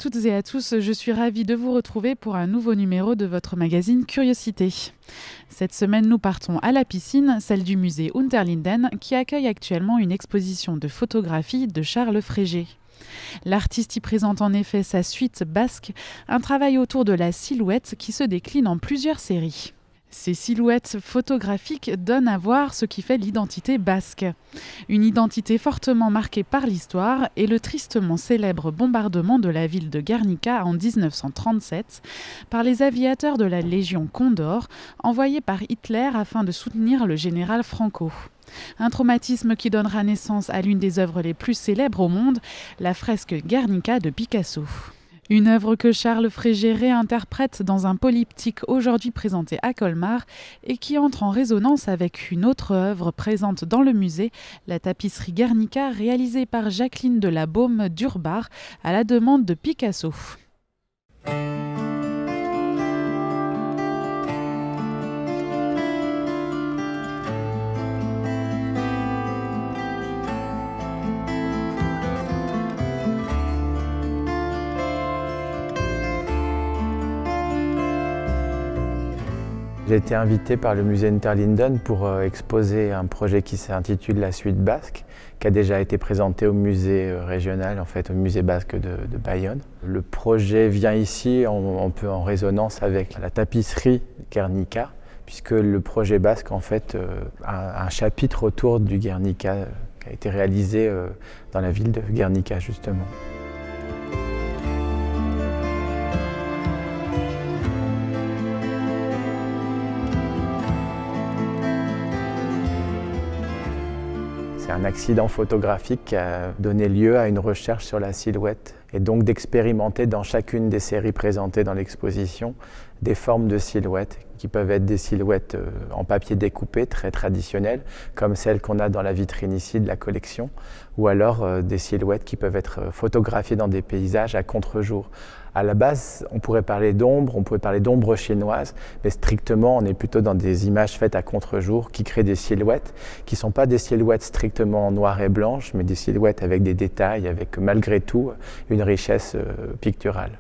toutes et à tous, je suis ravie de vous retrouver pour un nouveau numéro de votre magazine Curiosité. Cette semaine, nous partons à la piscine, celle du musée Unterlinden, qui accueille actuellement une exposition de photographie de Charles Frégé. L'artiste y présente en effet sa suite basque, un travail autour de la silhouette qui se décline en plusieurs séries. Ces silhouettes photographiques donnent à voir ce qui fait l'identité basque. Une identité fortement marquée par l'histoire et le tristement célèbre bombardement de la ville de Guernica en 1937 par les aviateurs de la Légion Condor envoyés par Hitler afin de soutenir le général Franco. Un traumatisme qui donnera naissance à l'une des œuvres les plus célèbres au monde, la fresque Guernica de Picasso. Une œuvre que Charles Frégé réinterprète dans un polyptyque aujourd'hui présenté à Colmar et qui entre en résonance avec une autre œuvre présente dans le musée, la tapisserie Guernica réalisée par Jacqueline de la Baume d'Urbar à la demande de Picasso. J'ai été invité par le musée Unterlinden pour exposer un projet qui s'intitule La Suite Basque, qui a déjà été présenté au musée régional, en fait au musée basque de Bayonne. Le projet vient ici un peu en résonance avec la tapisserie Guernica, puisque le projet basque en fait a un chapitre autour du Guernica qui a été réalisé dans la ville de Guernica justement. C'est un accident photographique qui a donné lieu à une recherche sur la silhouette et donc d'expérimenter dans chacune des séries présentées dans l'exposition des formes de silhouettes qui peuvent être des silhouettes en papier découpé très traditionnelles comme celles qu'on a dans la vitrine ici de la collection ou alors des silhouettes qui peuvent être photographiées dans des paysages à contre-jour. À la base, on pourrait parler d'ombre chinoise, mais strictement, on est plutôt dans des images faites à contre-jour qui créent des silhouettes qui ne sont pas des silhouettes strictement noires et blanches, mais des silhouettes avec des détails, avec malgré tout une richesse picturale.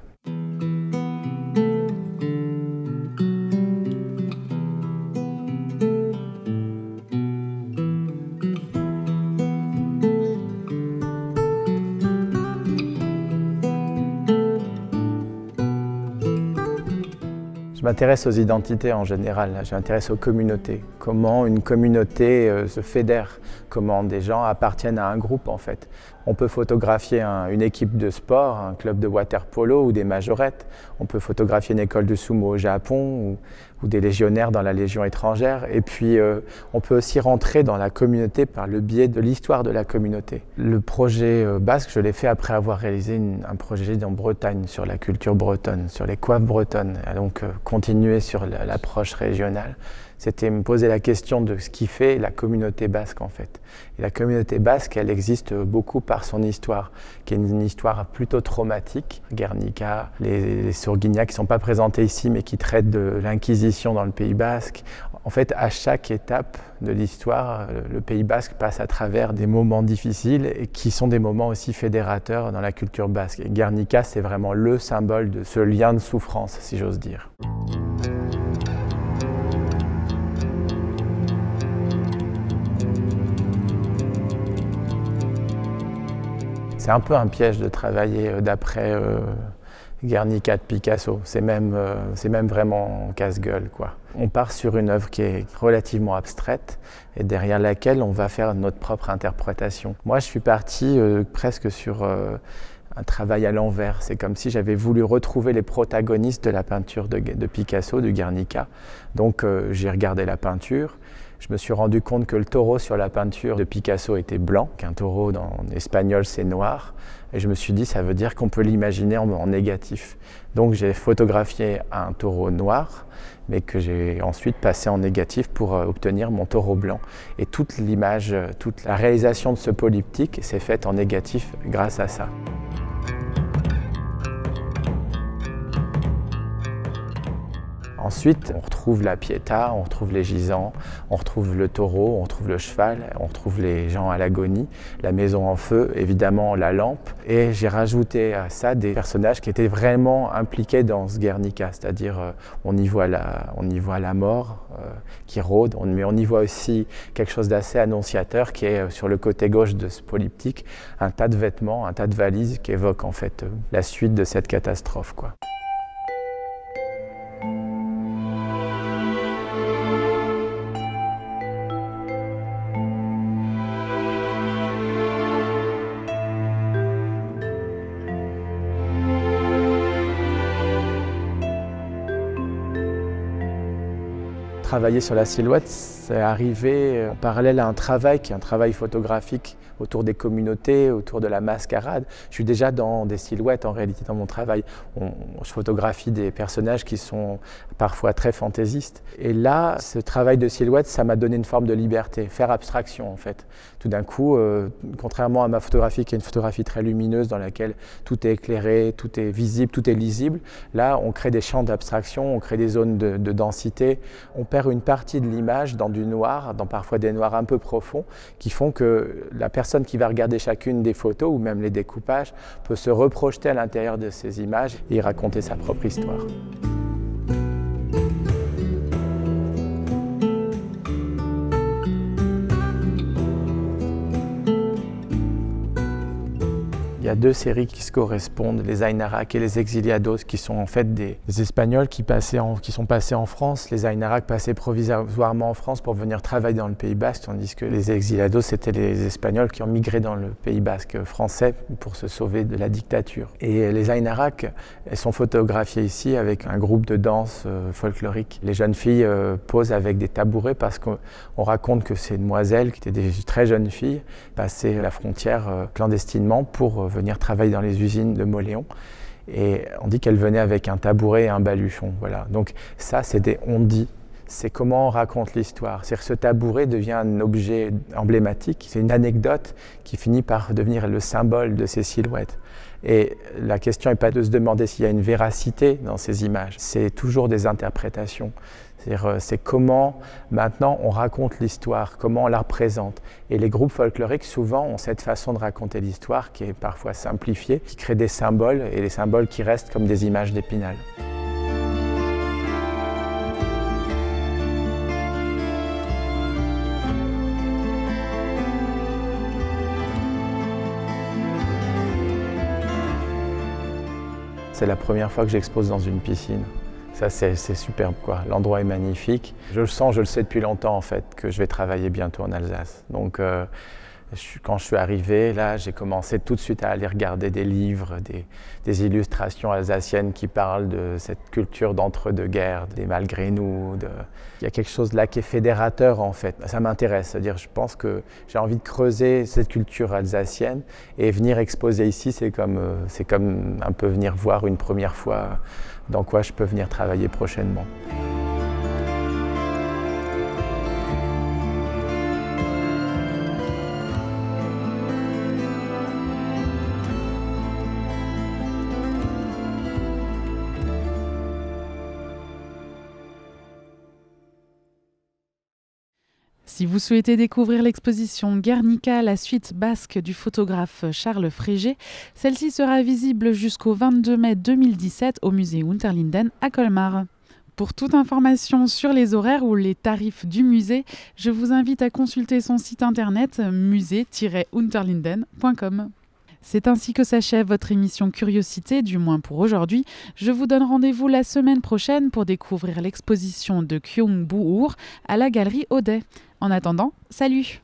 Je m'intéresse aux identités en général, je m'intéresse aux communautés. Comment une communauté se fédère, comment des gens appartiennent à un groupe en fait. On peut photographier une équipe de sport, un club de water polo ou des majorettes. On peut photographier une école de sumo au Japon ou des légionnaires dans la Légion étrangère. Et puis on peut aussi rentrer dans la communauté par le biais de l'histoire de la communauté. Le projet basque, je l'ai fait après avoir réalisé un projet en Bretagne sur la culture bretonne, sur les coiffes bretonnes. Et donc continuer sur l'approche régionale. C'était me poser la question de ce qui fait la communauté basque en fait. Et la communauté basque, elle existe beaucoup par son histoire, qui est une histoire plutôt traumatique. Guernica, les Sourguignacs qui ne sont pas présentés ici, mais qui traitent de l'Inquisition dans le Pays basque. En fait, à chaque étape de l'histoire, le Pays basque passe à travers des moments difficiles et qui sont des moments aussi fédérateurs dans la culture basque. Et Guernica, c'est vraiment le symbole de ce lien de souffrance, si j'ose dire. C'est un peu un piège de travailler d'après Guernica de Picasso. C'est même vraiment casse-gueule, quoi. On part sur une œuvre qui est relativement abstraite et derrière laquelle on va faire notre propre interprétation. Moi, je suis parti presque sur un travail à l'envers. C'est comme si j'avais voulu retrouver les protagonistes de la peinture de Picasso, de Guernica. Donc j'ai regardé la peinture. Je me suis rendu compte que le taureau sur la peinture de Picasso était blanc, qu'un taureau en espagnol c'est noir. Et je me suis dit, ça veut dire qu'on peut l'imaginer en négatif. Donc j'ai photographié un taureau noir, mais que j'ai ensuite passé en négatif pour obtenir mon taureau blanc. Et toute l'image, toute la réalisation de ce polyptyque s'est faite en négatif grâce à ça. Ensuite, on retrouve la Pietà, on retrouve les gisants, on retrouve le taureau, on retrouve le cheval, on retrouve les gens à l'agonie, la maison en feu, évidemment la lampe. Et j'ai rajouté à ça des personnages qui étaient vraiment impliqués dans ce Guernica, c'est-à-dire on y voit la mort qui rôde, mais on y voit aussi quelque chose d'assez annonciateur qui est sur le côté gauche de ce polyptyque, un tas de vêtements, un tas de valises qui évoquent en fait la suite de cette catastrophe, quoi. Travailler sur la silhouette, c'est arrivé en parallèle à un travail qui est un travail photographique autour des communautés, autour de la mascarade. Je suis déjà dans des silhouettes en réalité dans mon travail. Je photographie des personnages qui sont parfois très fantaisistes. Et là, ce travail de silhouette, ça m'a donné une forme de liberté, faire abstraction en fait. Tout d'un coup, contrairement à ma photographie qui est une photographie très lumineuse dans laquelle tout est éclairé, tout est visible, tout est lisible, là on crée des champs d'abstraction, on crée des zones de densité. On perd une partie de l'image dans du noir, dans parfois des noirs un peu profonds, qui font que la personne qui va regarder chacune des photos ou même les découpages peut se reprojeter à l'intérieur de ces images et y raconter sa propre histoire. Il y a deux séries qui se correspondent, les Ainarak et les Exiliados, qui sont en fait des Espagnols qui sont passés en France. Les Ainarak passaient provisoirement en France pour venir travailler dans le Pays Basque, tandis que les Exiliados, c'était les Espagnols qui ont migré dans le Pays Basque français pour se sauver de la dictature. Et les Ainarak, elles sont photographiées ici avec un groupe de danse folklorique. Les jeunes filles posent avec des tabourets parce qu'on raconte que ces demoiselles, qui étaient des très jeunes filles, passaient la frontière clandestinement pour venir travailler dans les usines de Mauléon. Et on dit qu'elle venait avec un tabouret et un baluchon. Voilà. Donc ça, c'est des on-dit. C'est comment on raconte l'histoire. C'est-à-dire que ce tabouret devient un objet emblématique. C'est une anecdote qui finit par devenir le symbole de ces silhouettes. Et la question n'est pas de se demander s'il y a une véracité dans ces images. C'est toujours des interprétations. C'est comment maintenant on raconte l'histoire, comment on la représente. Et les groupes folkloriques souvent ont cette façon de raconter l'histoire qui est parfois simplifiée, qui crée des symboles et les symboles qui restent comme des images d'Épinal. C'est la première fois que j'expose dans une piscine. Ça, c'est superbe, quoi. L'endroit est magnifique. Je le sens, je le sais depuis longtemps, en fait, que je vais travailler bientôt en Alsace. Donc, quand je suis arrivé, là, j'ai commencé tout de suite à aller regarder des livres, des illustrations alsaciennes qui parlent de cette culture d'entre-deux-guerres, des malgré nous. Il y a quelque chose là qui est fédérateur, en fait. Ça m'intéresse, c'est-à-dire je pense que j'ai envie de creuser cette culture alsacienne et venir exposer ici, c'est comme un peu venir voir une première fois dans quoi je peux venir travailler prochainement. Si vous souhaitez découvrir l'exposition Guernica, la suite basque du photographe Charles Frégé, celle-ci sera visible jusqu'au 22 mai 2017 au musée Unterlinden à Colmar. Pour toute information sur les horaires ou les tarifs du musée, je vous invite à consulter son site internet musée-unterlinden.com. C'est ainsi que s'achève votre émission Curiosité, du moins pour aujourd'hui. Je vous donne rendez-vous la semaine prochaine pour découvrir l'exposition de Kyung Boo-Ur à la galerie Audet. En attendant, salut!